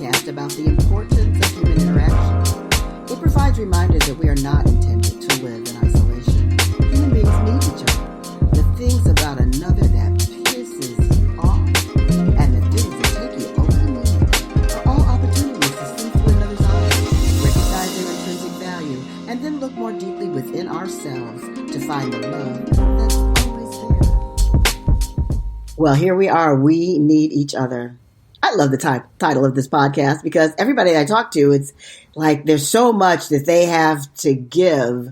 podcast about the importance of human interaction. It provides reminders that we are not intended to live in isolation. Human beings need each other. The things about another that pisses you off and the things that take you over the moon are all opportunities to see through another's eyes, recognize their intrinsic value, and then look more deeply within ourselves to find the love that's always there. Well, here we are. We need each other. I love the title of this podcast because everybody I talk to, it's like there's so much that they have to give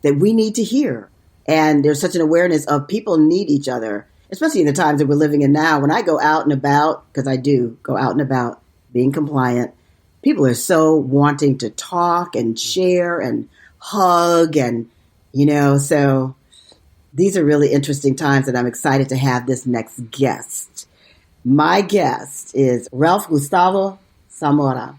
that we need to hear. And there's such an awareness of people need each other, especially in the times that we're living in now. When I go out and about, because I do go out and about being compliant, people are so wanting to talk and share and hug and, so these are really interesting times and I'm excited to have this next guest. My guest is Ralph Gustavo Zamora,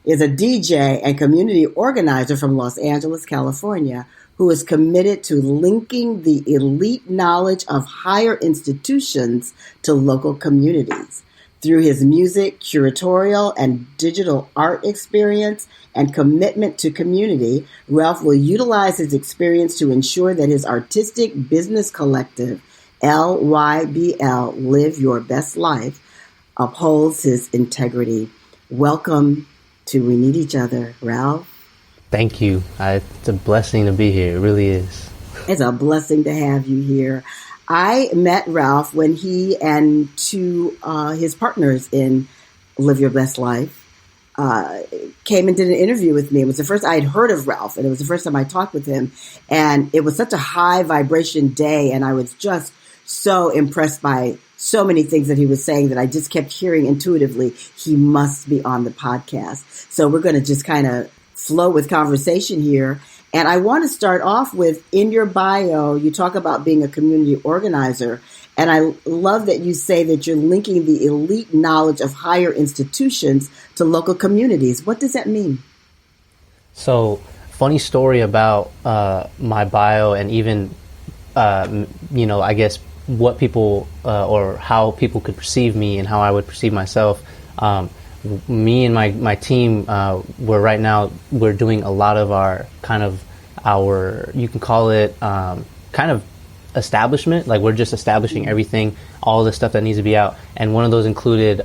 is a DJ and community organizer from Los Angeles, California, who is committed to linking the elite knowledge of higher institutions to local communities. Through his music, curatorial, and digital art experience and commitment to community, Ralph will utilize his experience to ensure that his artistic business collective, LYBL, Live Your Best Life, upholds his integrity. Welcome to We Need Each Other, Ralph. Thank you. It's a blessing to be here. It really is. It's a blessing to have you here. I met Ralph when he and two his partners in Live Your Best Life came and did an interview with me. It was the first I had heard of Ralph, and it was the first time I talked with him. And it was such a high vibration day, and I was just so impressed by so many things that he was saying that I just kept hearing intuitively, he must be on the podcast. So we're going to just kind of flow with conversation here. And I want to start off with, in your bio, you talk about being a community organizer. And I love that you say that you're linking the elite knowledge of higher institutions to local communities. What does that mean? So, funny story about my bio and even, I guess what people or how people could perceive me and how I would perceive myself. Me and my team, we're doing a lot of our you can call it kind of establishment. Like we're just establishing everything, all the stuff that needs to be out. And one of those included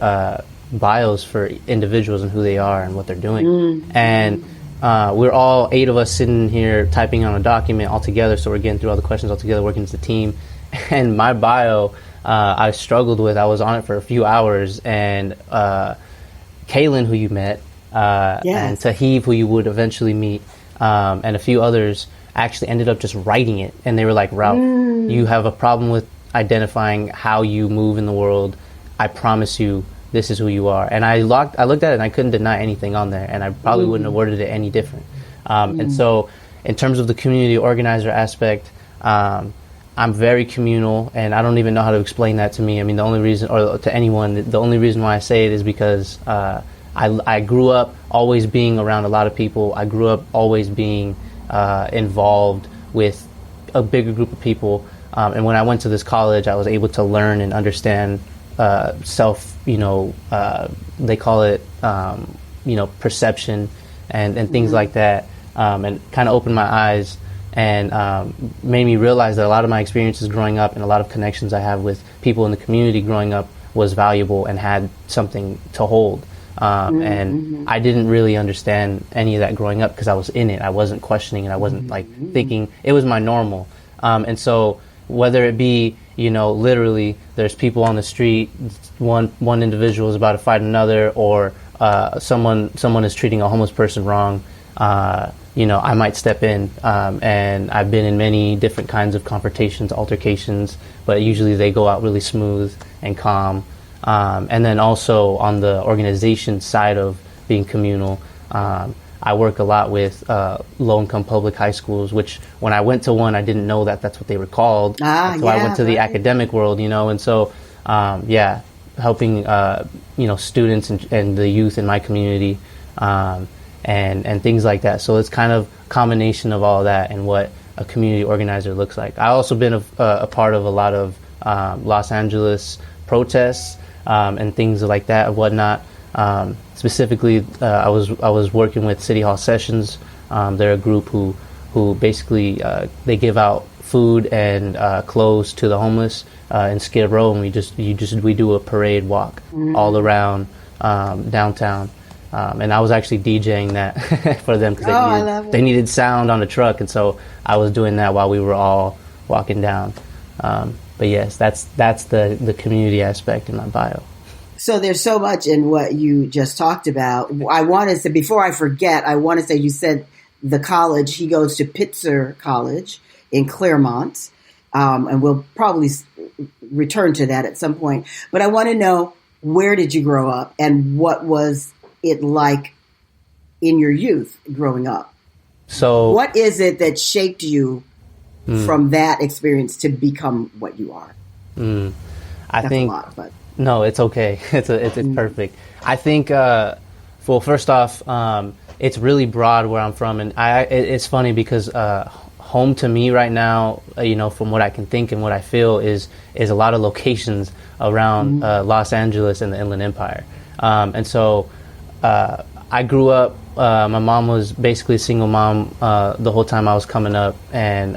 bios for individuals and who they are and what they're doing. Mm-hmm. And we're all 8 of us sitting here typing on a document all together. So we're getting through all the questions all together, working as a team. And my bio, I struggled with. I was on it for a few hours, and Kaylin, who you met, yes, and Tahiv, who you would eventually meet, and a few others actually ended up just writing it. And they were like, Ralph, you have a problem with identifying how you move in the world. I promise you, this is who you are. And I looked at it and I couldn't deny anything on there, and I probably wouldn't have worded it any different. And so in terms of the community organizer aspect, I'm very communal, and I don't even know how to explain that to me. I mean, the only reason, or to anyone, the only reason why I say it is because I grew up always being around a lot of people. I grew up always being involved with a bigger group of people. And when I went to this college, I was able to learn and understand self, they call it, perception and things like that, and kind of opened my eyes and made me realize that a lot of my experiences growing up and a lot of connections I have with people in the community growing up was valuable and had something to hold. And I didn't really understand any of that growing up because I was in it. I wasn't questioning it. I wasn't thinking. It was my normal. And so whether it be, literally there's people on the street, one individual is about to fight another, or someone is treating a homeless person wrong, I might step in, and I've been in many different kinds of confrontations, altercations, but usually they go out really smooth and calm. And then also on the organization side of being communal, I work a lot with low-income public high schools, which when I went to one, I didn't know that that's what they were called. So I went to the academic world, and so, helping, students and the youth in my community, and things like that. So it's kind of a combination of all of that and what a community organizer looks like. I've also been a part of a lot of Los Angeles protests and things like that and whatnot. Specifically, I was working with City Hall Sessions. They're a group who basically they give out food and clothes to the homeless in Skid Row, and we do a parade walk all around downtown. And I was actually DJing that for them because they needed sound on the truck, and so I was doing that while we were all walking down. But yes, that's the community aspect in my bio. So there's so much in what you just talked about. I want to say, before I forget, I want to say you said the college, he goes to Pitzer College in Claremont, and we'll probably return to that at some point. But I want to know, where did you grow up, and what was it like in your youth growing up? So what is it that shaped you from that experience to become what you are? I think a lot, but no, it's okay. It's perfect. I think, well, first off, it's really broad where I'm from, and it's funny because home to me right now, from what I can think and what I feel is a lot of locations around Los Angeles and the Inland Empire. And so I grew up, my mom was basically a single mom the whole time I was coming up, and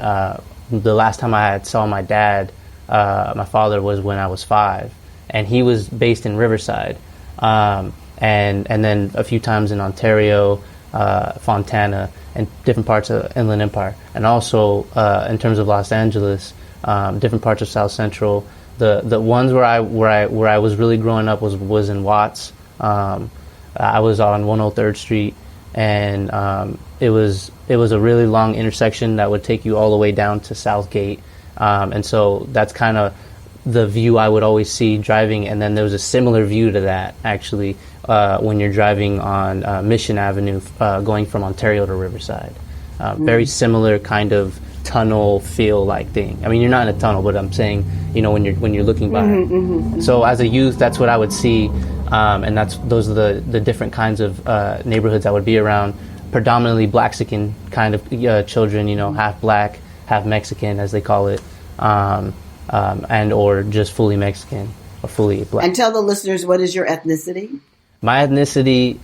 the last time I saw my dad, my father, was when I was 5. And he was based in Riverside, and then a few times in Ontario, Fontana, and different parts of Inland Empire, and also in terms of Los Angeles, different parts of South Central. The ones where I was really growing up was in Watts. I was on 103rd Street, and it was a really long intersection that would take you all the way down to Southgate, and so that's kind of the view I would always see driving. And then there was a similar view to that actually when you're driving on Mission Avenue going from Ontario to Riverside. Very similar kind of tunnel feel like thing. I mean, you're not in a tunnel, but I'm saying, when you're looking by. So as a youth, that's what I would see, and those are the different kinds of neighborhoods I would be around. Predominantly Blaxican kind of children, half black, half Mexican, as they call it. And or just fully Mexican or fully black. And tell the listeners, what is your ethnicity? My ethnicity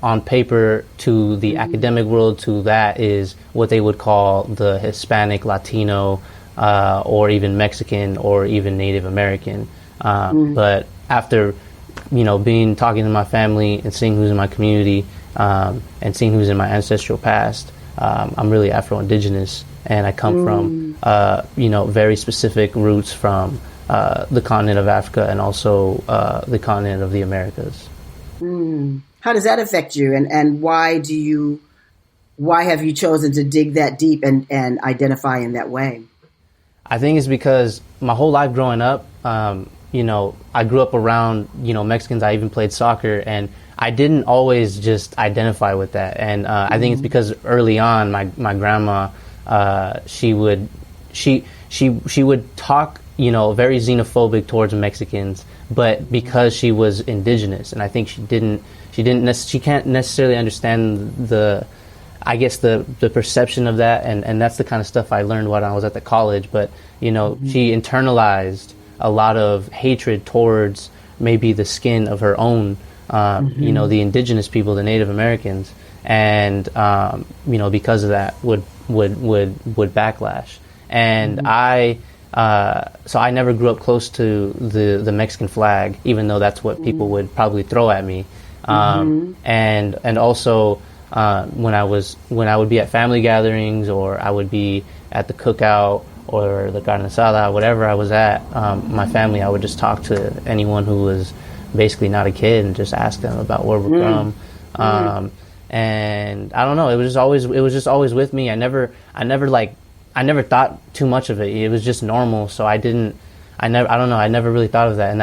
on paper to the academic world, to that, is what they would call the Hispanic, Latino, or even Mexican, or even Native American. But after, talking to my family and seeing who's in my community, and seeing who's in my ancestral past, I'm really Afro-Indigenous. And I come from, very specific roots from the continent of Africa, and also the continent of the Americas. How does that affect you, and why have you chosen to dig that deep and identify in that way? I think it's because my whole life growing up, I grew up around, Mexicans. I even played soccer, and I didn't always just identify with that. And I think it's because early on, my grandma, she would talk, very xenophobic towards Mexicans, but because she was indigenous, and I think she can't necessarily understand the perception of that, and that's the kind of stuff I learned when I was at the college. But she internalized a lot of hatred towards maybe the skin of her own, the indigenous people, the Native Americans, and because of that would backlash. And so I never grew up close to the Mexican flag, even though that's what people would probably throw at me. And also when I would be at family gatherings, or I would be at the cookout or the carne asada, whatever I was at, my family, I would just talk to anyone who was basically not a kid and just ask them about where we're from. And I don't know, it was just always with me. I never thought too much of it. It was just normal. So I never really thought of that. And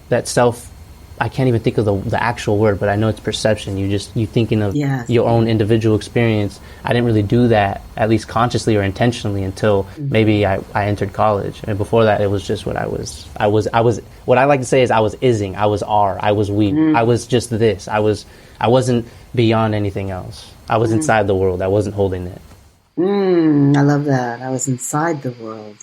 that self, I can't even think of the actual word, but I know it's perception. You thinking of your own individual experience. I didn't really do that, at least consciously or intentionally, until maybe I entered college. And before that, it was just what I was, what I like to say is I was ising, I was I was we, I was just this. I wasn't beyond anything else. I was inside the world. I wasn't holding it. I love that. I was inside the world.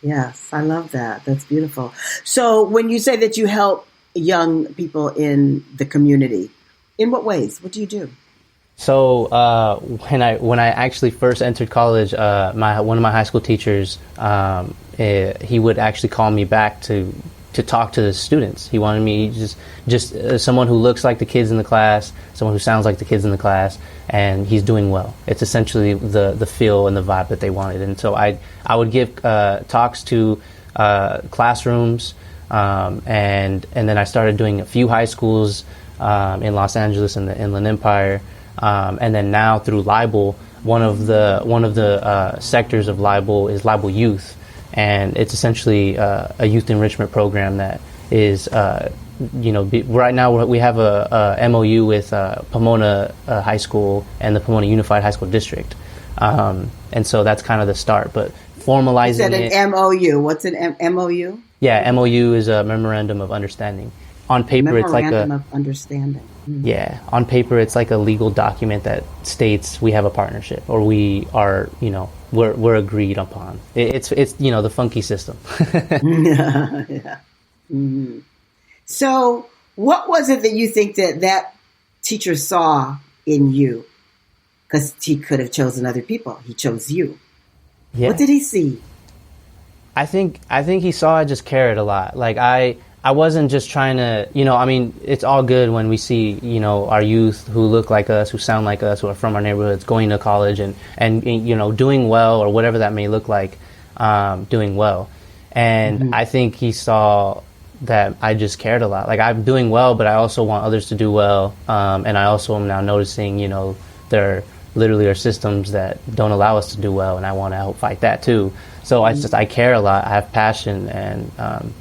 Yes, I love that. That's beautiful. So when you say that you help young people in the community? In what ways? What do you do? So when I actually first entered college, one of my high school teachers, he would actually call me back to talk to the students. He wanted me just someone who looks like the kids in the class, someone who sounds like the kids in the class, and he's doing well. It's essentially the feel and the vibe that they wanted. And so I would give talks to classrooms, and then I started doing a few high schools in Los Angeles and the Inland Empire. And then now through LYBL, one of the sectors of LYBL is LYBL Youth, and it's essentially a youth enrichment program that is, right now we have a MOU with Pomona High School and the Pomona Unified High School District, and so that's kind of the start. But formalizing you said an MOU. What's an MOU? Yeah, MOU is a memorandum of understanding. On paper, it's like a memorandum of understanding. Yeah, on paper, it's like a legal document that states we have a partnership, or we are, we're agreed upon. It's the funky system. Yeah. Mm-hmm. So, what was it that you think that teacher saw in you? Because he could have chosen other people. He chose you. Yeah. What did he see? I think he saw I just cared a lot. Like I wasn't just trying to, it's all good when we see, our youth who look like us, who sound like us, who are from our neighborhoods, going to college and doing well, or whatever that may look like, doing well. And I think he saw that I just cared a lot. Like, I'm doing well, but I also want others to do well. And I also am now noticing, there literally are systems that don't allow us to do well, and I want to help fight that too. So I care a lot. I have passion, and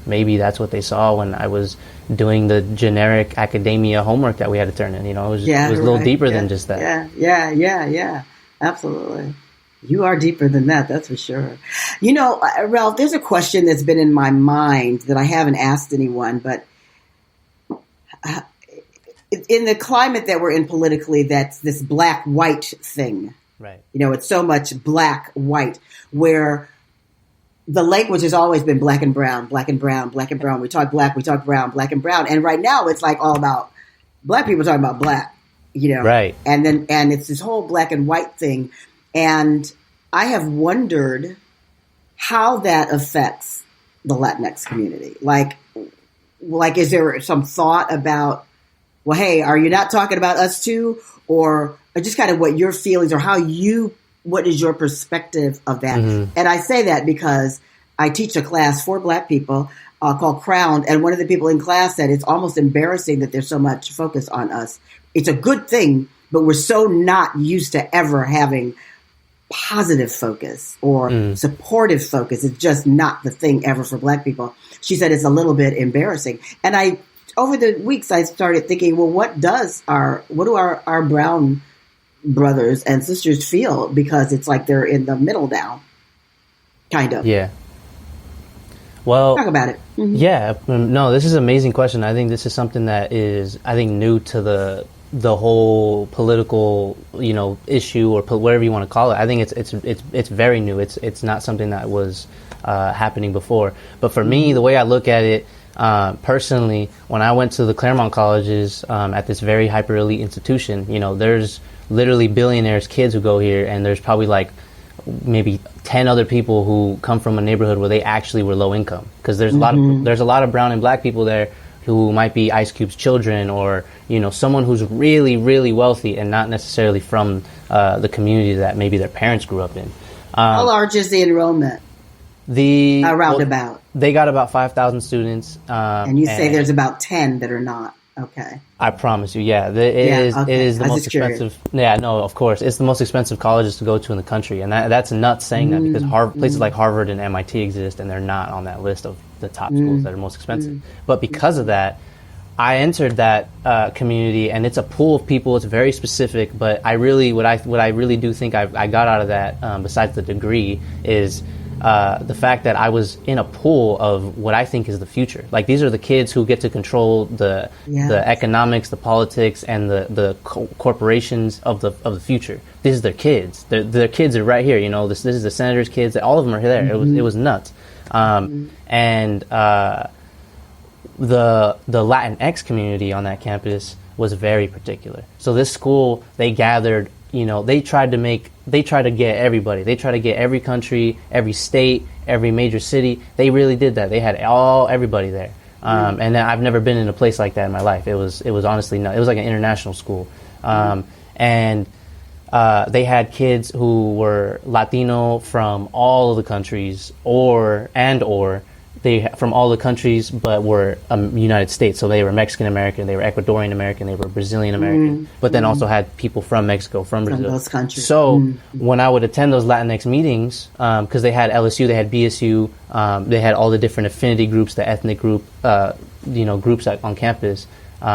maybe that's what they saw when I was doing the generic academia homework that we had to turn in. It was a little deeper than just that. Yeah. Absolutely. You are deeper than that, that's for sure. Ralph, there's a question that's been in my mind that I haven't asked anyone, but in the climate that we're in politically, that's this black-white thing. Right. It's so much black-white, where the language has always been black and brown, black and brown, black and brown. We talk black, we talk brown, black and brown. And right now it's like all about black people talking about black, Right. And it's this whole black and white thing. And I have wondered how that affects the Latinx community. Like, is there some thought about, well, hey, are you not talking about us too? Or just kind of what your feelings or what is your perspective of that? Mm-hmm. And I say that because I teach a class for black people called Crowned. And one of the people in class said it's almost embarrassing that there's so much focus on us. It's a good thing, but we're so not used to ever having positive focus or supportive focus. It's just not the thing ever for black people. She said it's a little bit embarrassing. And over the weeks, I started thinking, well, what do our brown brothers and sisters feel? Because it's like they're in the middle now, kind of. Yeah. Well, talk about it. Mm-hmm. Yeah. No, this is an amazing question. I think this is something that is, new to the whole political, issue or whatever you want to call it. I think it's very new. It's not something that was happening before. But for me, the way I look at it, personally, when I went to the Claremont colleges at this very hyper elite institution, there's literally billionaires' kids who go here, and there's probably like maybe 10 other people who come from a neighborhood where they actually were low income, because there's a lot of brown and black people there who might be Ice Cube's children, or someone who's really, really wealthy and not necessarily from the community that maybe their parents grew up in. How large is the enrollment? Roundabout. They got about 5,000 students. And you say there's about 10 that are not. Okay. I promise you, yeah. It is the most expensive. Yeah, no, of course. It's the most expensive colleges to go to in the country. And that's nuts saying that, because places like Harvard and MIT exist, and they're not on that list of the top schools that are most expensive. But because of that, I entered that community, and it's a pool of people. It's very specific, but what I really do think I got out of that, besides the degree, is the fact that I was in a pool of what I think is the future. Like, these are the kids who get to control the economics, the politics, and the corporations of the future. This is their kids. Their kids are right here. This is the senator's kids. All of them are there. It was nuts. And the Latinx community on that campus was very particular. So this school, they gathered, they tried to get everybody. They tried to get every country, every state, every major city. They really did that. They had everybody there. And I've never been in a place like that in my life. It was honestly not. It was like an international school. And they had kids who were Latino from all of the countries, or they from all the countries, but were United States. So they were Mexican American, they were Ecuadorian American, they were Brazilian American, but then also had people from Mexico, from Brazil, from those countries. So when I would attend those Latinx meetings, because they had LSU, they had BSU, they had all the different affinity groups, the ethnic group, groups on campus,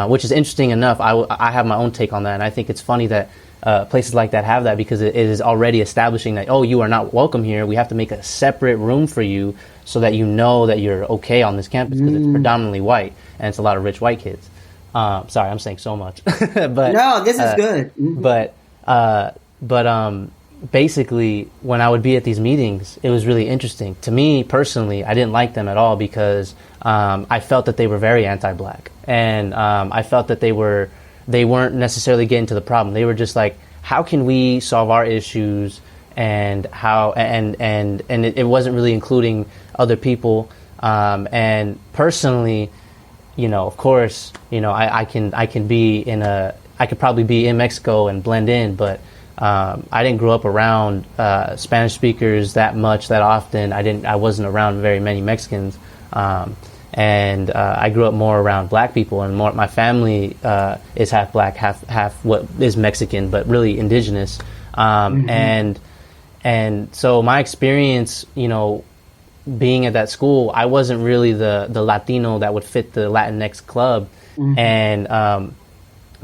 which is interesting enough. I have my own take on that, and I think it's funny that places like that have that, because it is already establishing that, oh, you are not welcome here. We have to make a separate room for you so that you know that you're okay on this campus, because it's predominantly white and it's a lot of rich white kids. Sorry, I'm saying so much. But no, this is good. But basically, when I would be at these meetings, it was really interesting. To me personally, I didn't like them at all, because I felt that they were very anti-black, and I felt that they weren't necessarily getting to the problem. They were just like, how can we solve our issues, and how and it wasn't really including other people. And personally, of course, I could probably be in Mexico and blend in, but I didn't grow up around Spanish speakers that often. I wasn't around very many Mexicans. And I grew up more around black people, and my family is half black, half what is Mexican, but really indigenous. And so my experience, being at that school, I wasn't really the Latino that would fit the Latinx club. And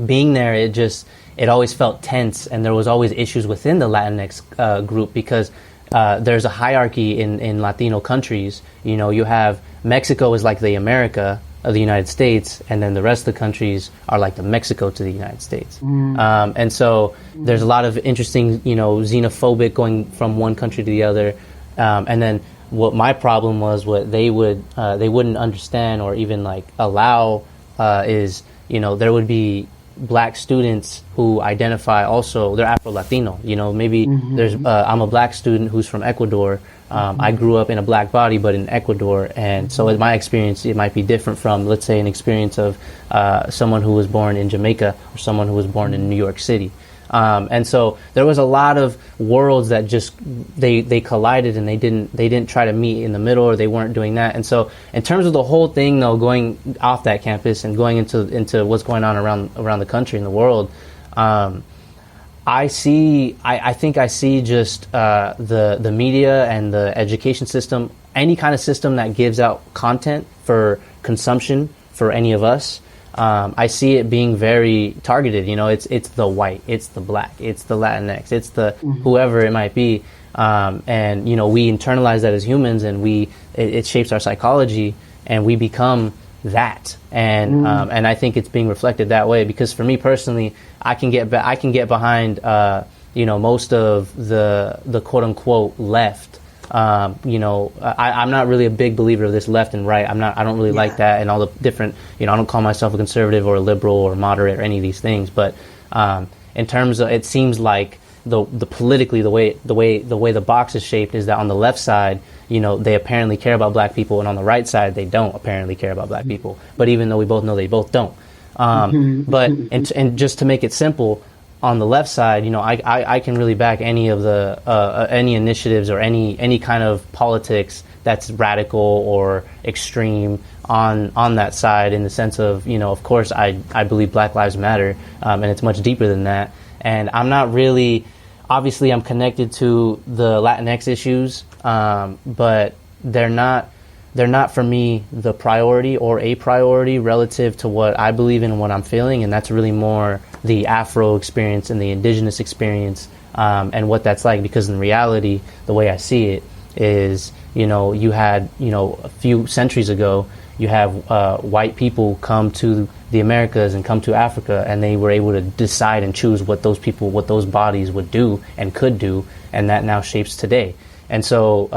being there, it always felt tense, and there was always issues within the Latinx group, because there's a hierarchy in Latino countries. You have Mexico is like the America of the United States, and then the rest of the countries are like the Mexico to the United States. And so there's a lot of interesting, xenophobic going from one country to the other. And then what my problem was, what they wouldn't understand or even like allow is, there would be black students who identify also, they're Afro-Latino, maybe there's I'm a black student who's from Ecuador. I grew up in a black body but in Ecuador, and so in my experience it might be different from, let's say, an experience of someone who was born in Jamaica or someone who was born in New York City. And so there was a lot of worlds that just they collided, and they didn't try to meet in the middle, or they weren't doing that. And so in terms of the whole thing, though, going off that campus and going into what's going on around the country and the world, I think I see just the media and the education system, any kind of system that gives out content for consumption for any of us. I see it being very targeted. It's the white, it's the black, it's the Latinx, it's the whoever it might be. And we internalize that as humans, and it shapes our psychology, and we become that. And I think it's being reflected that way, because for me personally, I can get behind most of the quote unquote left. I'm not really a big believer of this left and right. I don't really like that, and all the different, I don't call myself a conservative or a liberal or moderate or any of these things. But in terms of, it seems like the politically, the way the box is shaped is that on the left side, they apparently care about black people, and on the right side, they don't apparently care about black people. But even though we both know they both don't. But and just to make it simple, on the left side, I can really back any of the any initiatives or any kind of politics that's radical or extreme on that side, in the sense of, of course I believe Black Lives Matter, and it's much deeper than that. And I'm not really, obviously I'm connected to the Latinx issues, but they're not for me the priority or a priority relative to what I believe in and what I'm feeling, and that's really more the Afro experience and the indigenous experience, and what that's like. Because in reality, the way I see it is, you had, a few centuries ago, you have white people come to the Americas and come to Africa, and they were able to decide and choose what those bodies would do and could do, and that now shapes today. And so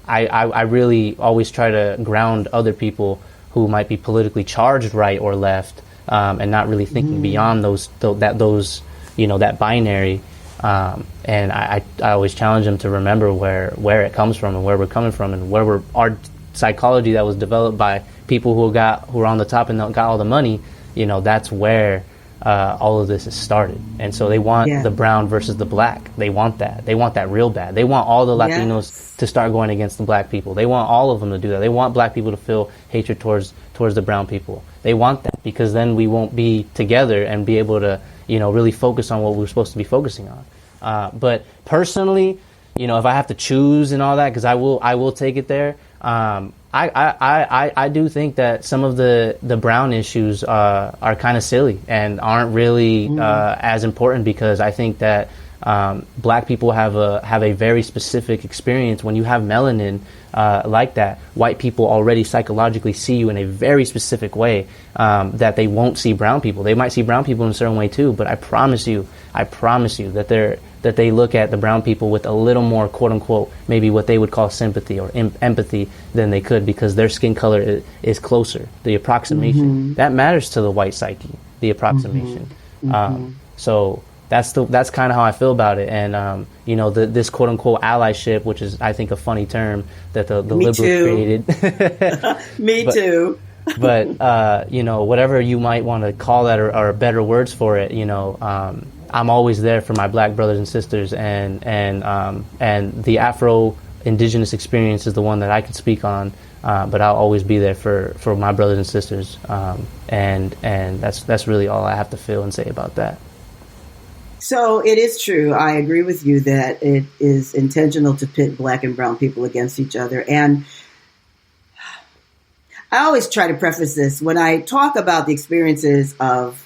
I really always try to ground other people who might be politically charged right or left, and not really thinking beyond that binary. And I always challenge them to remember where it comes from and where we're coming from and where our psychology that was developed by people who are on the top and got all the money. That's where all of this is started. And so they want the brown versus the black. They want that real bad. They want all the Latinos to start going against the black people. They want all of them to do that. They want black people to feel hatred towards the brown people. They want that, because then we won't be together and be able to really focus on what we're supposed to be focusing on. But personally, if I have to choose and all that, because I will take it there. I do think that some of the brown issues are kind of silly and aren't really as important, because I think that black people have a very specific experience. When you have melanin like that, white people already psychologically see you in a very specific way that they won't see brown people. They might see brown people in a certain way too, but I promise you that they look at the brown people with a little more, quote unquote, maybe what they would call sympathy or empathy than they could, because their skin color is closer. The approximation that matters to the white psyche, the approximation. So that's kind of how I feel about it. And this quote unquote allyship, which is, I think, a funny term that the liberals created. Me too. But whatever you might want to call that, or better words for it, I'm always there for my black brothers and sisters, and the Afro indigenous experience is the one that I can speak on, but I'll always be there for my brothers and sisters, and that's really all I have to feel and say about that. So it is true. I agree with you that it is intentional to pit black and brown people against each other. And I always try to preface this when I talk about the experiences of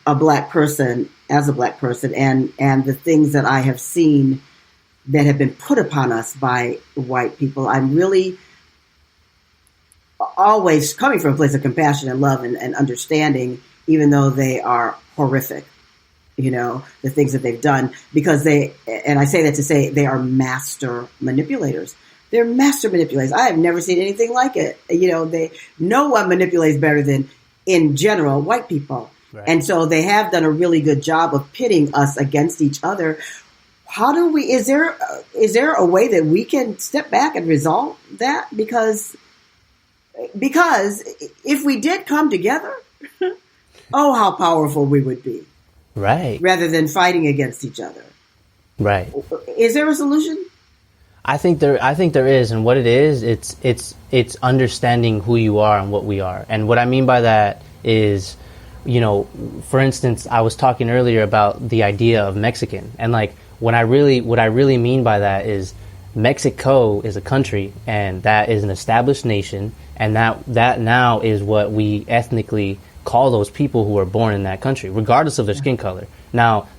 a black person as a black person, and the things that I have seen that have been put upon us by white people. I'm really always coming from a place of compassion and love and understanding, even though they are horrific, the things that they've done, because and I say that to say they are master manipulators. They're master manipulators. I have never seen anything like it. No one manipulates better than, in general, white people. Right. And so they have done a really good job of pitting us against each other. Is there a way that we can step back and resolve that? Because if we did come together, oh, how powerful we would be. Right. Rather than fighting against each other. Right. Is there a solution? I think there is, and what it is, it's understanding who you are and what we are. And what I mean by that is, for instance, I was talking earlier about the idea of Mexican, and like what I really mean by that is Mexico is a country, and that is an established nation, and that now is what we ethnically call those people who are born in that country, regardless of their skin color. Now,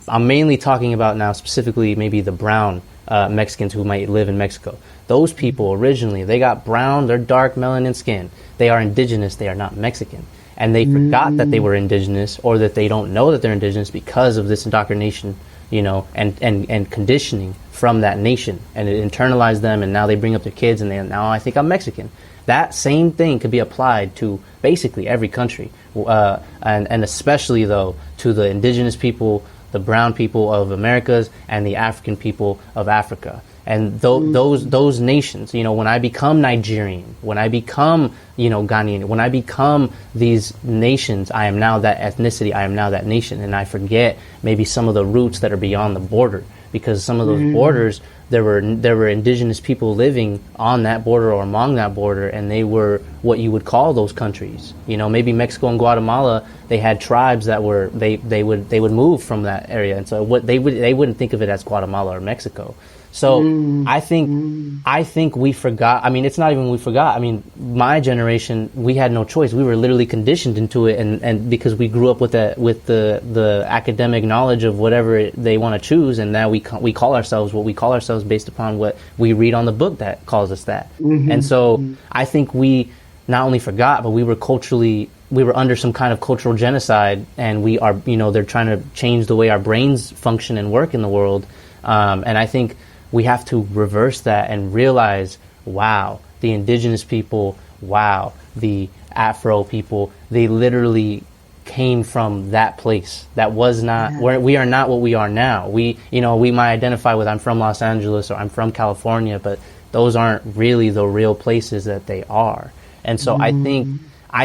I'm mainly talking about now specifically maybe the brown Mexicans who might live in Mexico. Those people originally, they got brown, they're dark melanin skin. They are indigenous, they are not Mexican. And they forgot that they were indigenous, or that they don't know that they're indigenous because of this indoctrination, and conditioning from that nation. And it internalized them, and now they bring up their kids, and now I think I'm Mexican. That same thing could be applied to basically every country, and especially, though, to the indigenous people, the brown people of Americas, and the African people of Africa. And those nations, when I become Nigerian, when I become, Ghanaian, when I become these nations, I am now that ethnicity, I am now that nation. And I forget maybe some of the roots that are beyond the border, because some of those borders, there were indigenous people living on that border or among that border, and they were what you would call those countries. Maybe Mexico and Guatemala, they had tribes that were, they would move from that area. And so they wouldn't think of it as Guatemala or Mexico. So I think we forgot. I mean, it's not even we forgot. I mean, my generation, we had no choice. We were literally conditioned into it, and because we grew up with the academic knowledge of whatever they want to choose, and now we call ourselves what we call ourselves based upon what we read on the book that calls us that. And so I think we not only forgot, but we were under some kind of cultural genocide, and we are, they're trying to change the way our brains function and work in the world. And I think we have to reverse that and realize, wow, the indigenous people wow, the Afro people, they literally came from that place. That was not, we are not what we are now. We might identify with, I'm from Los Angeles or I'm from California, but those aren't really the real places that they are. And so I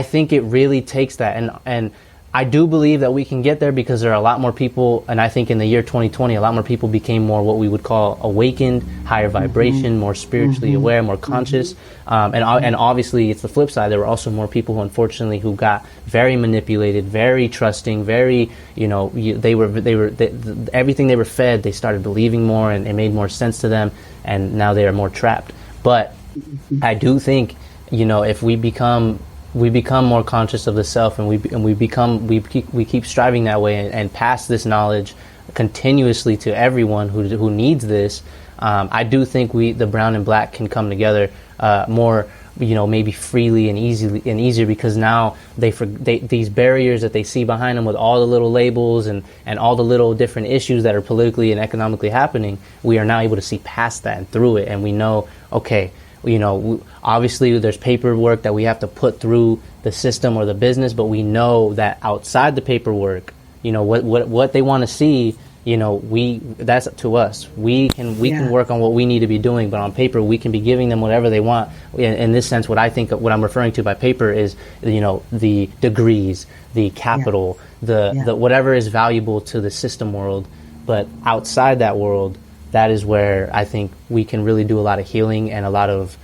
think it really takes that. And I do believe that we can get there because there are a lot more people, and I think in the year 2020, a lot more people became more what we would call awakened, higher vibration, more spiritually aware, more conscious. And obviously, it's the flip side. There were also more people who, unfortunately, who got very manipulated, very trusting, very, everything they were fed, they started believing more, and it made more sense to them, and now they are more trapped. But I do think, if we become more conscious of the self, and we keep striving that way, and pass this knowledge continuously to everyone who needs this. I do think the brown and black can come together more, maybe freely and easier, because now these barriers that they see behind them with all the little labels and all the little different issues that are politically and economically happening, we are now able to see past that and through it, and we know, okay, obviously there's paperwork that we have to put through the system or the business, but we know that outside the paperwork, what they want to see, that's up to us. We can work on what we need to be doing, but on paper we can be giving them whatever they want. In this sense, what I'm referring to by paper is, the degrees, the capital, the whatever is valuable to the system world. But outside that world, that is where I think we can really do a lot of healing and a lot of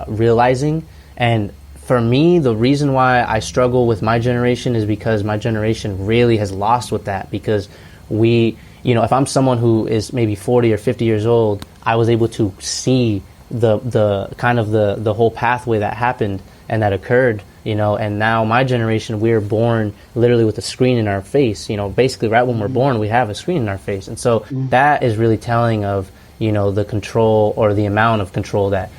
realizing. And for me, the reason why I struggle with my generation is because my generation really has lost with that. Because if I'm someone who is maybe 40 or 50 years old, I was able to see the kind of the whole pathway that happened and that occurred, and now my generation, we're born literally with a screen in our face, basically right when we're born, we have a screen in our face. And so that is really telling of, the control or the amount of control that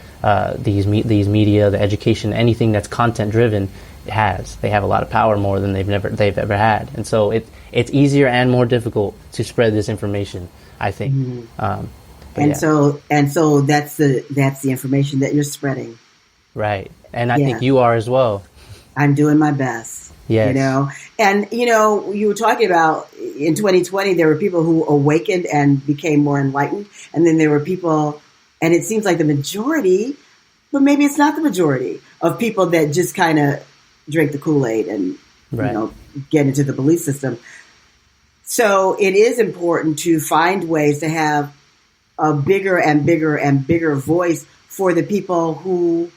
these media, the education, anything that's content driven has. They have a lot of power, more than they've ever had. And so it's easier and more difficult to spread this information, I think. So that's the information that you're spreading. Right. And I think you are as well. I'm doing my best. Yes. And, you were talking about in 2020, there were people who awakened and became more enlightened. And then there were people, and it seems like the majority, but maybe it's not the majority, of people that just kind of drink the Kool-Aid and, get into the belief system. So it is important to find ways to have a bigger and bigger and bigger voice for the people who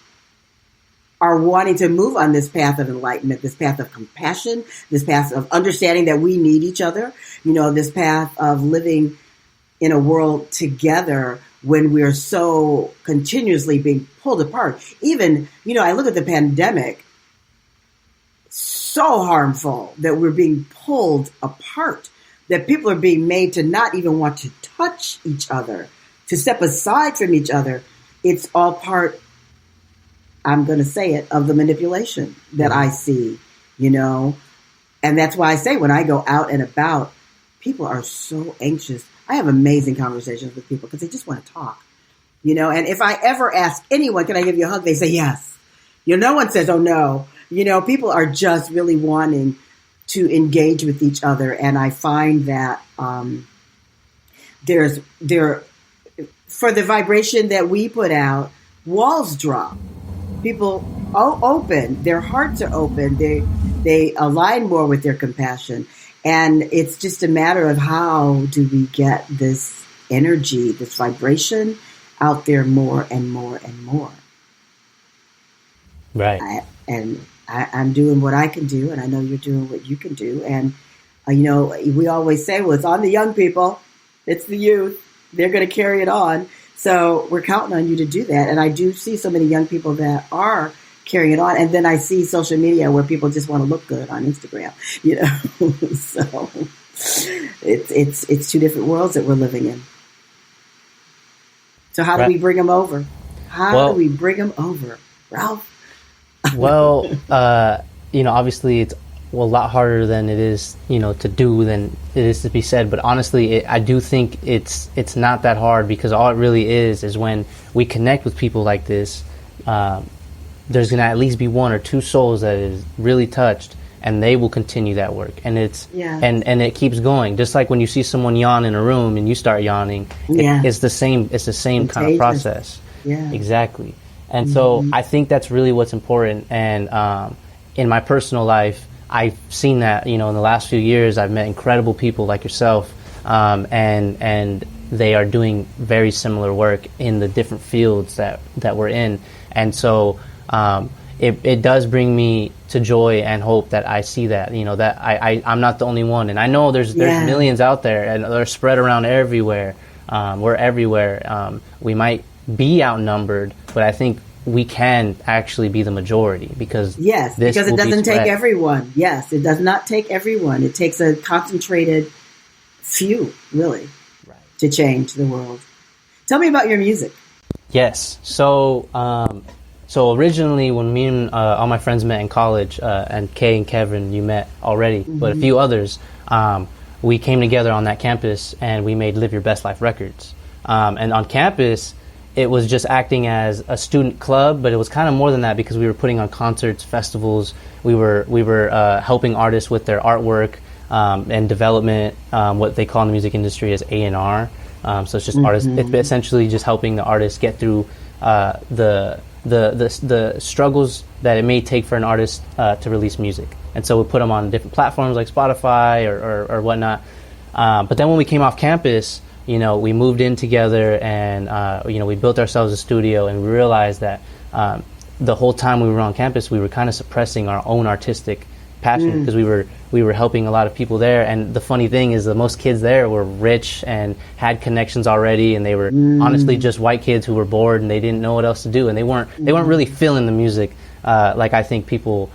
are wanting to move on this path of enlightenment, this path of compassion, this path of understanding that we need each other, this path of living in a world together when we're so continuously being pulled apart. Even, I look at the pandemic, so harmful that we're being pulled apart, that people are being made to not even want to touch each other, to step aside from each other. It's all part, I'm going to say it, of the manipulation that I see, and that's why I say when I go out and about, people are so anxious. I have amazing conversations with people because they just want to talk, and if I ever ask anyone, can I give you a hug? They say yes. No one says, oh no. People are just really wanting to engage with each other. And I find that for the vibration that we put out, walls drop. People open, their hearts are open, they align more with their compassion. And it's just a matter of how do we get this energy, this vibration out there more and more and more. Right. I'm doing what I can do, and I know you're doing what you can do. And, we always say, well, it's on the young people. It's the youth. They're going to carry it on. So we're counting on you to do that. And I do see so many young people that are carrying it on. And then I see social media where people just want to look good on Instagram, So it's two different worlds that we're living in. So how do we bring them over? How do we bring them over, Ralph? Well, obviously it's a lot harder than it is, to do than it is to be said. But honestly, I do think it's not that hard, because all it really is when we connect with people like this, there's going to at least be one or two souls that is really touched, and they will continue that work. And it's and it keeps going. Just like when you see someone yawn in a room and you start yawning, it's the same. It's the same kind of process. Yeah, exactly. And so I think that's really what's important. And in my personal life, I've seen that, in the last few years, I've met incredible people like yourself, and they are doing very similar work in the different fields that we're in. And so it does bring me to joy and hope that I see that, that I'm not the only one. And I know there's millions out there, and they're spread around everywhere. We're everywhere. We might be outnumbered, but I think we can actually be the majority, because because it doesn't take everyone. Yes, it does not take everyone. It takes a concentrated few, really, to change the world. Tell me about your music. Yes. So originally, when me and all my friends met in college, and Kay and Kevin, you met already, but a few others, we came together on that campus and we made Live Your Best Life Records. And on campus, it was just acting as a student club, but it was kind of more than that, because we were putting on concerts, festivals. We were helping artists with their artwork and development, what they call in the music industry as A&R. So it's just artists. It's essentially just helping the artists get through the struggles that it may take for an artist to release music. And so we put them on different platforms like Spotify or whatnot. But then when we came off campus, we moved in together, and we built ourselves a studio, and we realized that the whole time we were on campus, we were kind of suppressing our own artistic passion, because we were helping a lot of people there. And the funny thing is that most kids there were rich and had connections already, and they were honestly just white kids who were bored and they didn't know what else to do, and they weren't really feeling the music like I think people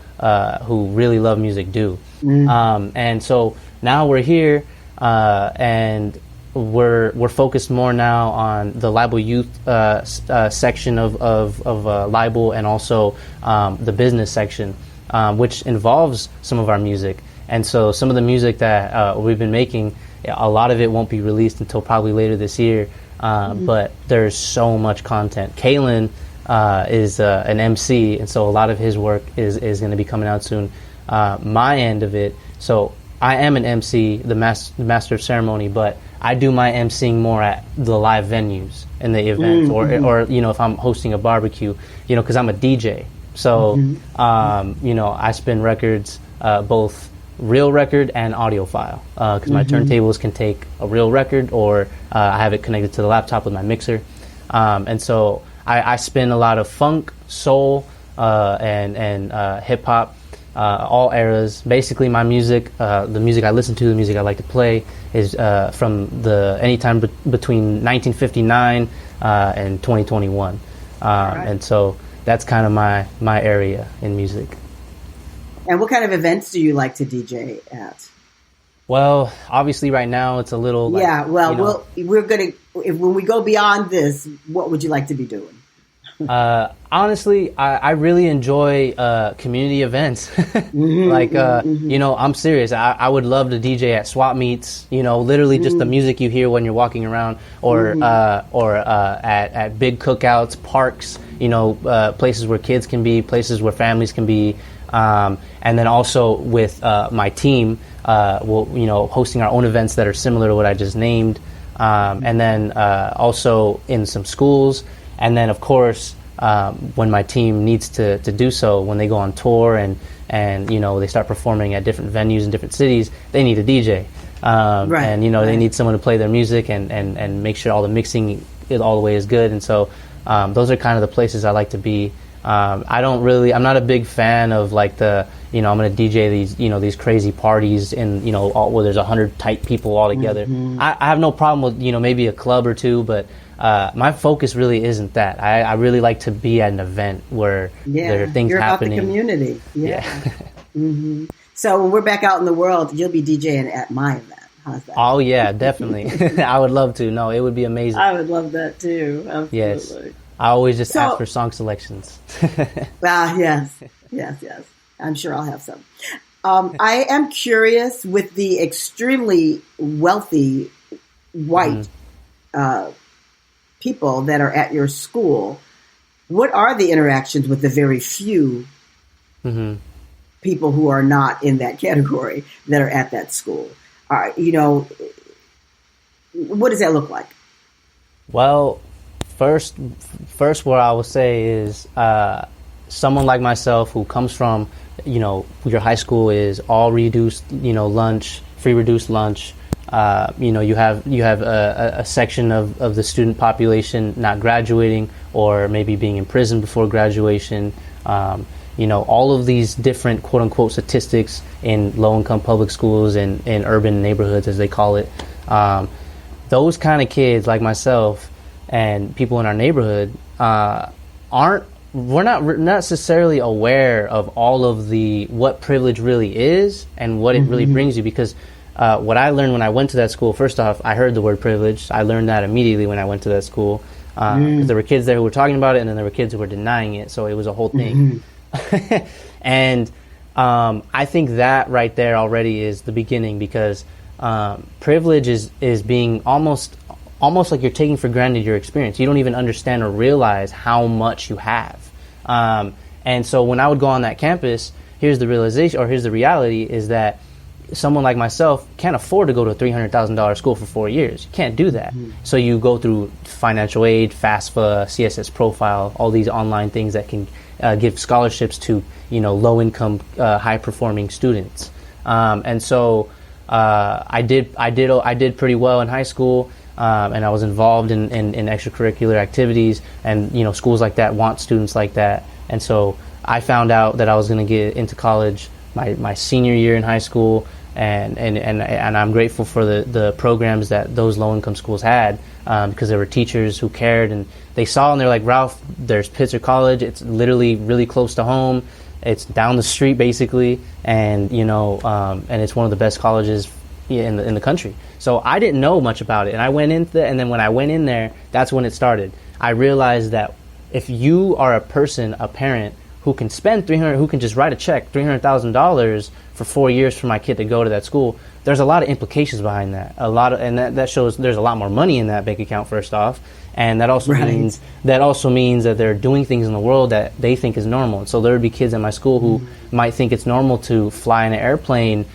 who really love music do. And so now we're here, and we're focused more now on the LYBL youth section of LYBL, and also the business section, which involves some of our music. And so some of the music that we've been making, a lot of it won't be released until probably later this year, but there's so much content. Kalen is an MC, and so a lot of his work is going to be coming out soon. My end of it, so I am an MC, the master of ceremony, but I do my emceeing more at the live venues and the events, or if I'm hosting a barbecue, because I'm a DJ. So I spin records, both real record and audio file, because my turntables can take a real record, or I have it connected to the laptop with my mixer, and so I spin a lot of funk, soul, and hip hop. All eras. Basically, my music, the music I listen to, the music I like to play, is from anytime between 1959 and 2021, and so that's kind of my area in music. And what kind of events do you like to DJ at? Well, obviously, right now it's a little we're gonna when we go beyond this, what would you like to be doing? Honestly, I really enjoy community events. I'm serious. I would love to DJ at swap meets, literally just the music you hear when you're walking around, or at big cookouts, parks, places where kids can be, places where families can be, and then also with my team, hosting our own events that are similar to what I just named, and then also in some schools. And then, of course, when my team needs to do so, when they go on tour and they start performing at different venues in different cities, they need a DJ. And, they need someone to play their music and make sure all the mixing all the way is good. And so those are kind of the places I like to be. I'm not a big fan of like I'm going to DJ these crazy parties where there's 100 tight people all together. I have no problem with, maybe a club or two, but my focus really isn't that. I really like to be at an event where there are things you're happening. About the community. So when we're back out in the world, you'll be DJing at my event. How's that? Oh yeah, definitely. I would love to. No, it would be amazing. I would love that too. Absolutely. Yes. I always just ask for song selections. Yes. I'm sure I'll have some. I am curious, with the extremely wealthy white people that are at your school, What are the interactions with the very few people who are not in that category that are at that school? What does that look like? Well, first, what I will say is someone like myself who comes from, your high school is all reduced, lunch, free reduced lunch. You have a section of the student population not graduating or maybe being in prison before graduation. All of these different quote unquote statistics in low income public schools and in urban neighborhoods, as they call it. Those kind of kids like myself and people in our neighborhood we're not necessarily aware of all of what privilege really is and what it really brings you, because what I learned when I went to that school, first off, I heard the word privilege. I learned that immediately when I went to that school. Because there were kids there who were talking about it, and then there were kids who were denying it. So it was a whole thing. And I think that right there already is the beginning, because privilege is being almost like you're taking for granted your experience. You don't even understand or realize how much you have. And so when I would go on that campus, here's the realization, or here's the reality, is that someone like myself can't afford to go to a $300,000 school for 4 years. You can't do that. So you go through financial aid, FAFSA, CSS Profile, all these online things that can give scholarships to low-income, high-performing students. And so I did pretty well in high school, and I was involved in extracurricular activities, and schools like that want students like that. And so I found out that I was going to get into college my senior year in high school, and I'm grateful for the programs that those low-income schools had, because there were teachers who cared, and they saw and they're like, Ralph, there's Pitzer College. It's literally really close to home. It's down the street basically, and and it's one of the best colleges in the country. So I didn't know much about it, and I went and then when I went in there, that's when it started. I realized that if you are a parent who can spend who can just write a check, $300,000 for 4 years for my kid to go to that school, there's a lot of implications behind that. That shows there's a lot more money in that bank account, first off, and that also means that they're doing things in the world that they think is normal. And so there would be kids at my school who might think it's normal to fly in an airplane,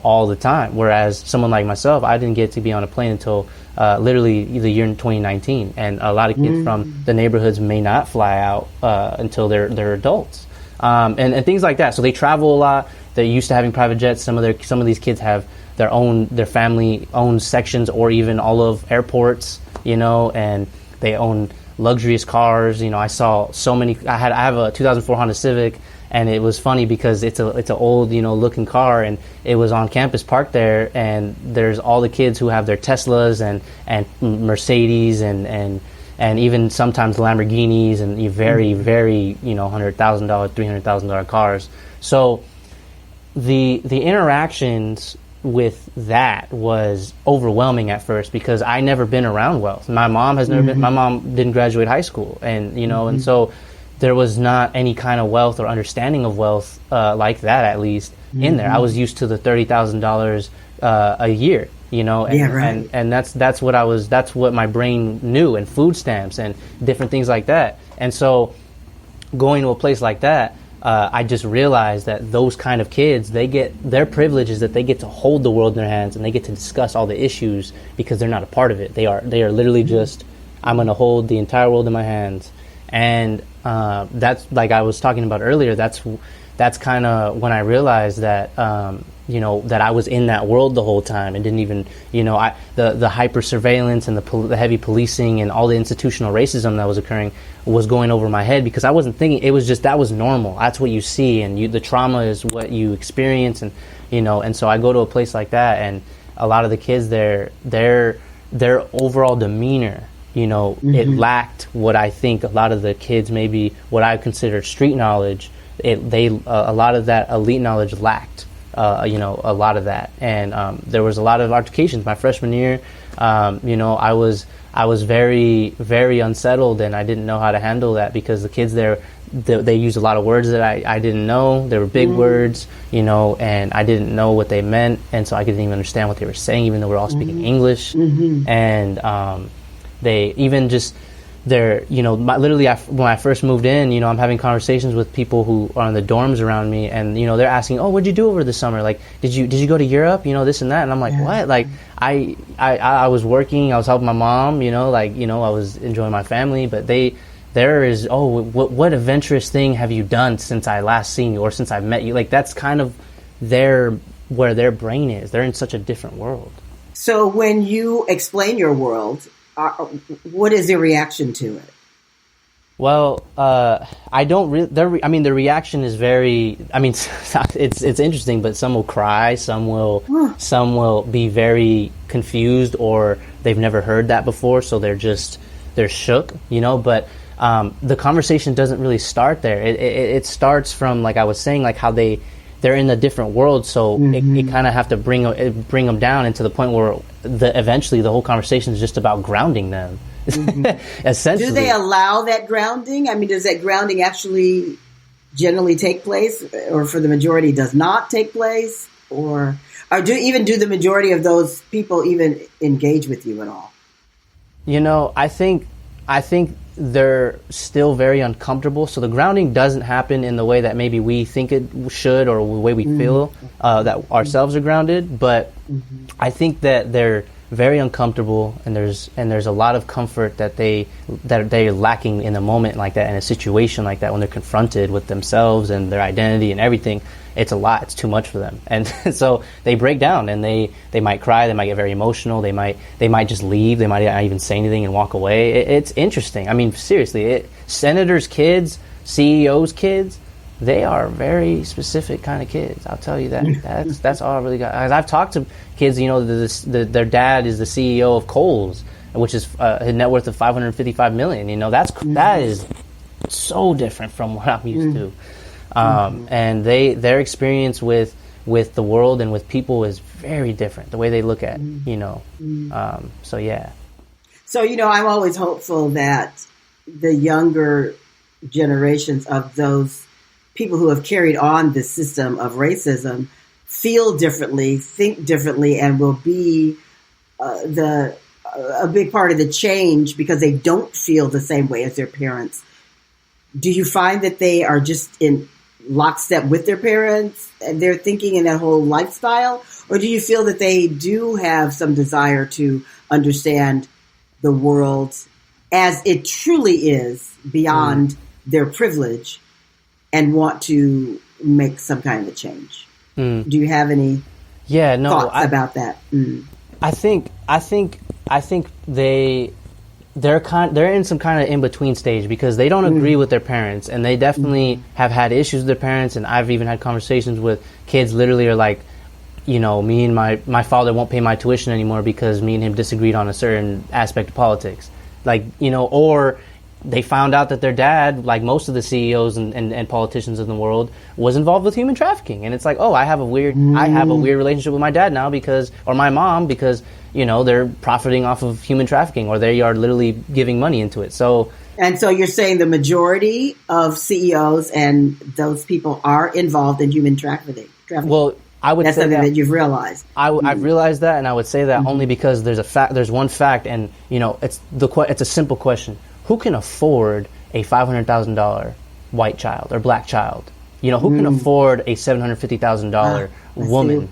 all the time, whereas someone like myself, I didn't get to be on a plane until literally the year in 2019, and a lot of kids from the neighborhoods may not fly out until they're adults, and things like that. So they travel a lot. They're used to having private jets. Some of these kids have their family owned sections, or even all of airports, and they own luxurious cars. I saw so many. I have a 2004 Honda Civic. And it was funny because it's an old, looking car, and it was on campus parked there, and there's all the kids who have their Teslas and Mercedes and even sometimes Lamborghinis and very, very, $100,000, $300,000 cars. So the interactions with that was overwhelming at first, because I never been around wealth. My mom has never been. My mom didn't graduate high school, and and so there was not any kind of wealth or understanding of wealth like that, at least in there. I was used to the $30,000 a year, and that's what my brain knew, and food stamps and different things like that. And so going to a place like that, I just realized that those kind of kids, their privilege is that they get to hold the world in their hands, and they get to discuss all the issues because they're not a part of it. They are literally just, I'm going to hold the entire world in my hands. And that's, like I was talking about earlier, that's kind of when I realized that that I was in that world the whole time, and didn't even the hyper surveillance and the heavy policing and all the institutional racism that was occurring was going over my head, because I wasn't thinking. It was just, that was normal. That's what you see, and the trauma is what you experience, and and so I go to a place like that, and a lot of the kids there, their overall demeanor, it lacked what I think a lot of the kids, maybe what I consider street knowledge. A lot of that elite knowledge lacked, a lot of that. And there was a lot of altercations my freshman year. I was very, very unsettled, and I didn't know how to handle that, because the kids there, they used a lot of words that I didn't know. They were big words, and I didn't know what they meant, and so I couldn't even understand what they were saying, even though we're all speaking English. And they even just they're, literally when I first moved in, I'm having conversations with people who are in the dorms around me, and they're asking, oh, what'd you do over the summer, like did you go to Europe, this and that, and I'm like, what? Like I was working, I was helping my mom, I was enjoying my family, but there is, oh, what adventurous thing have you done since I last seen you, or since I met you? Like that's kind of where their brain is. They're in such a different world. So when you explain your world, what is their reaction to it? Well, I don't really. The reaction is very. It's interesting, but some will cry, some will be very confused, or they've never heard that before, so they're shook, But the conversation doesn't really start there. It starts from, like I was saying, like how they're in a different world, so it kind of have to bring them down into the point where eventually the whole conversation is just about grounding them. Essentially, do they allow that grounding? Does that grounding actually generally take place, or for the majority does not take place, or do the majority of those people even engage with you at all? I think they're still very uncomfortable. So the grounding doesn't happen in the way that maybe we think it should, or the way we feel that ourselves are grounded. But I think that they're very uncomfortable, and there's a lot of comfort that they're lacking in a moment like that, in a situation like that, when they're confronted with themselves and their identity and everything. It's a lot. It's too much for them, and so they break down, and they might cry. They might get very emotional. They might just leave. They might not even say anything and walk away. It's interesting. Seriously, senators' kids, CEOs' kids, they are very specific kind of kids. I'll tell you that. That's all I really got. I've talked to kids. Their dad is the CEO of Kohl's, which is a net worth of $555 million. That is so different from what I'm used to. And their experience with the world and with people is very different. The way they look at, so yeah. So, I'm always hopeful that the younger generations of those people who have carried on this system of racism feel differently, think differently, and will be a big part of the change, because they don't feel the same way as their parents. Do you find that they are just in lockstep with their parents and their thinking and that whole lifestyle? Or do you feel that they do have some desire to understand the world as it truly is, beyond their privilege, and want to make some kind of a change? Do you have any thoughts about that? I think they're in some kind of in-between stage, because they don't agree with their parents, and they definitely have had issues with their parents. And I've even had conversations with kids literally are like, me and my father won't pay my tuition anymore because me and him disagreed on a certain aspect of politics. Like, or they found out that their dad, like most of the CEOs and politicians in the world, was involved with human trafficking. And it's like, oh, I have a weird relationship with my dad now or my mom, because they're profiting off of human trafficking, or they are literally giving money into it. So you're saying the majority of CEOs and those people are involved in human trafficking? Well, I would say something that you've realized. I've realized that, and I would say that only because there's one fact, and it's a simple question: who can afford a $500,000 white child or black child? Who can afford a $750,000 woman?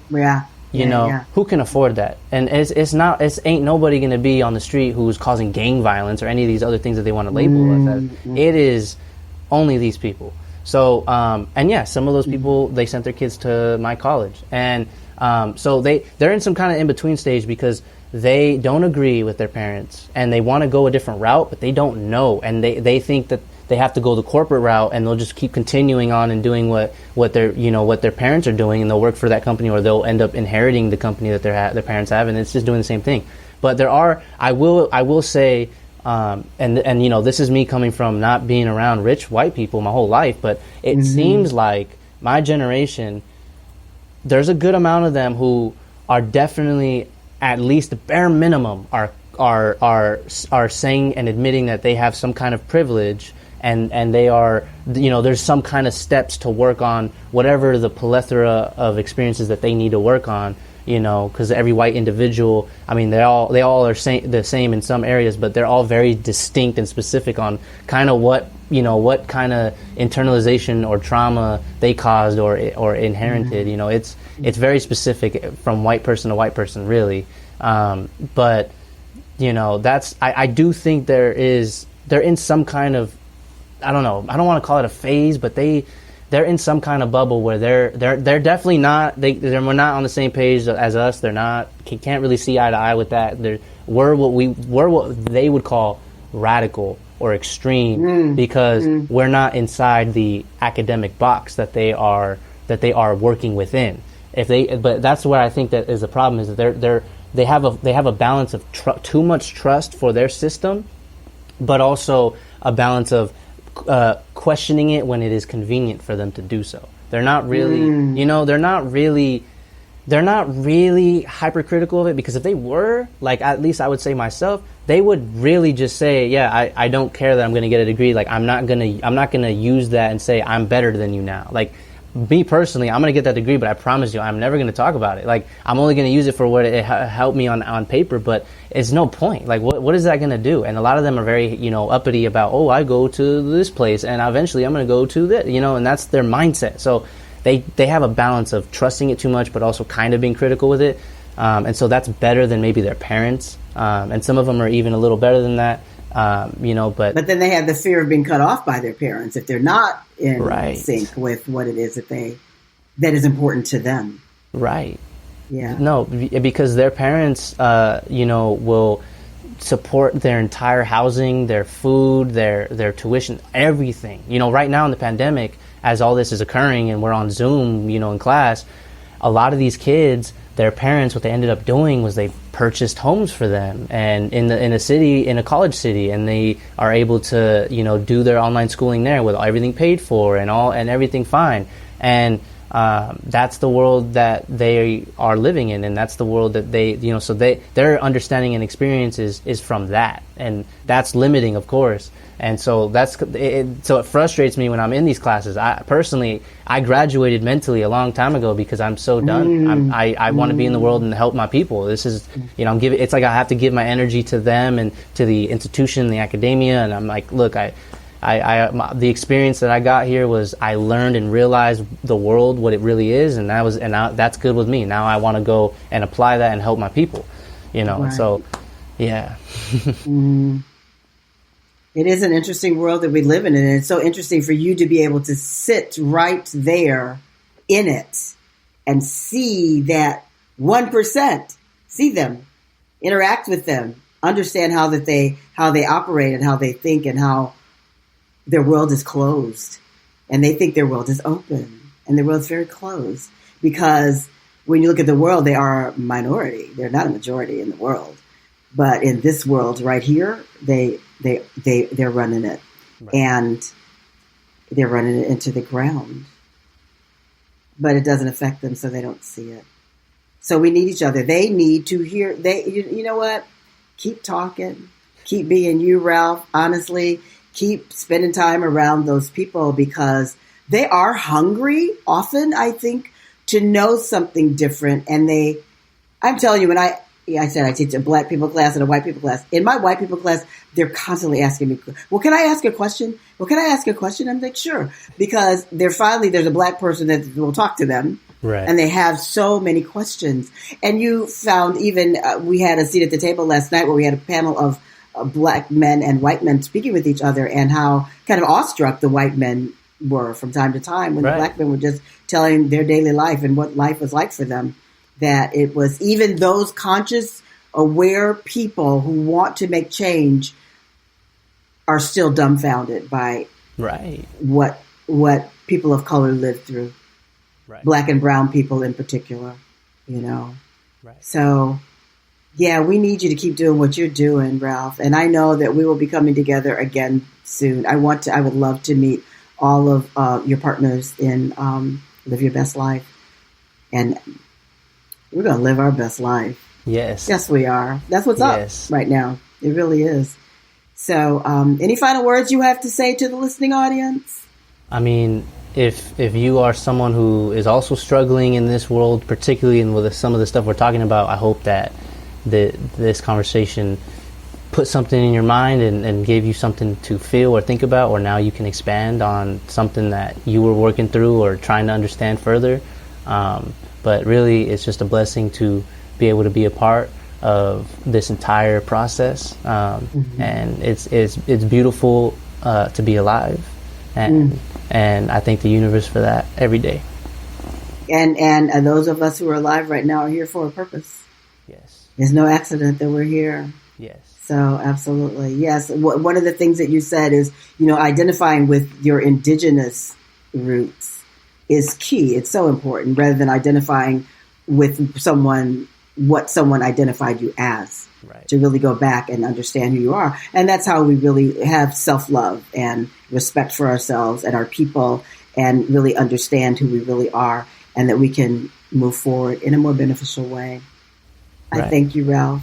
Who can afford that? And ain't nobody going to be on the street who's causing gang violence or any of these other things that they want to label us as. It is only these people. So, some of those people, they sent their kids to my college. And so they're in some kind of in-between stage, because they don't agree with their parents and they want to go a different route, but they don't know. And they think that they have to go the corporate route, and they'll just keep continuing on and doing what their parents are doing, and they'll work for that company, or they'll end up inheriting the company that their parents have, and it's just doing the same thing. But I will say, this is me coming from not being around rich white people my whole life, but it seems like my generation, there's a good amount of them who are definitely, at least the bare minimum, are saying and admitting that they have some kind of privilege, and they are, there's some kind of steps to work on whatever the plethora of experiences that they need to work on, because every white individual, I mean, they all are the same in some areas, but they're all very distinct and specific on kind of what kind of internalization or trauma they caused or inherited. It's very specific from white person to white person, really. But that's, I do think they're in some kind of, I don't know, I don't want to call it a phase, but they're in some kind of bubble where they're definitely not, we're not on the same page as us. They're not, can't really see eye to eye with that. We're what they would call radical or extreme, because we're not inside the academic box that they are working within. But that's where I think that is the problem, is that they have a balance of too much trust for their system, but also a balance of questioning it when it is convenient for them to do so. They're not really, they're not really hypercritical of it, because if they were, like, at least I would say myself, they would really just say, yeah, I don't care that I'm going to get a degree. Like, I'm not going to use that and say I'm better than you now. Like, me personally, I'm going to get that degree, but I promise you, I'm never going to talk about it. Like, I'm only going to use it for what it helped me on paper, but it's no point. Like, what is that going to do? And a lot of them are very, uppity about, oh, I go to this place and eventually I'm going to go to this, and that's their mindset. So they have a balance of trusting it too much, but also kind of being critical with it. And so that's better than maybe their parents. And some of them are even a little better than that. But then they have the fear of being cut off by their parents if they're not in sync with what it is that is important to them. Right. Yeah. No, because their parents, will support their entire housing, their food, their tuition, everything. Right now in the pandemic, as all this is occurring and we're on Zoom, in class, a lot of these kids, their parents, what they ended up doing was they purchased homes for them, and in a college city, and they are able to, do their online schooling there with everything paid for and everything fine. And that's the world that they are living in, and that's the world that they, so their understanding and experience is from that, and that's limiting, of course. And so so it frustrates me when I'm in these classes. I graduated mentally a long time ago because I'm so done. I want to be in the world and help my people. This is, it's like I have to give my energy to them and to the institution, the academia. And I'm like, look, the experience that I got here was I learned and realized the world, what it really is. And that's good with me. Now I want to go and apply that and help my people, Right. So, yeah. It is an interesting world that we live in, and it's so interesting for you to be able to sit right there in it and see that 1%, see them, interact with them, understand how they operate and how they think, and how their world is closed, and they think their world is open, and their world's very closed, because when you look at the world, they are a minority. They're not a majority in the world. But in this world right here, they're running it, right. And they're running it into the ground. But it doesn't affect them, so they don't see it. So we need each other. They need to hear. You know what? Keep talking. Keep being you, Ralph. Honestly, keep spending time around those people, because they are hungry often, I think, to know something different. And I'm telling you, when I said I teach a black people class and a white people class. In my white people class, they're constantly asking me, well, can I ask a question? Well, can I ask a question? I'm like, sure. Because there's a black person that will talk to them. Right. And they have so many questions. And you found even, we had a seat at the table last night where we had a panel of black men and white men speaking with each other, and how kind of awestruck the white men were from time to time when the black men were just telling their daily life and what life was like for them. That it was even those conscious, aware people who want to make change are still dumbfounded by what people of color live through, black and brown people in particular, Right. So, yeah, we need you to keep doing what you're doing, Ralph. And I know that we will be coming together again soon. I would love to meet all of your partners in Live Your Best Life, and we're going to live our best life. Yes. Yes, we are. That's what's up right now. It really is. So, any final words you have to say to the listening audience? I mean, if you are someone who is also struggling in this world, particularly in with some of the stuff we're talking about, I hope that this conversation put something in your mind and gave you something to feel or think about, or now you can expand on something that you were working through or trying to understand further. But really, it's just a blessing to be able to be a part of this entire process, and it's beautiful to be alive, and I thank the universe for that every day. And those of us who are alive right now are here for a purpose. Yes. There's no accident that we're here. Yes. So absolutely, yes. One of the things that you said is, identifying with your indigenous roots is key. It's so important, rather than identifying with what someone identified you as. Right. To really go back and understand who you are. And that's how we really have self-love and respect for ourselves and our people, and really understand who we really are, and that we can move forward in a more beneficial way. Right. I thank you, Ralph,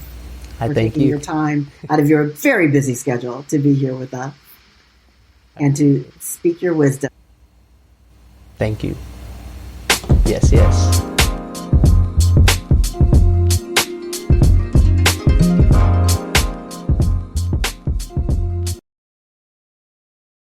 for taking your time out of your very busy schedule to be here with us and to speak your wisdom. Thank you. Yes, yes.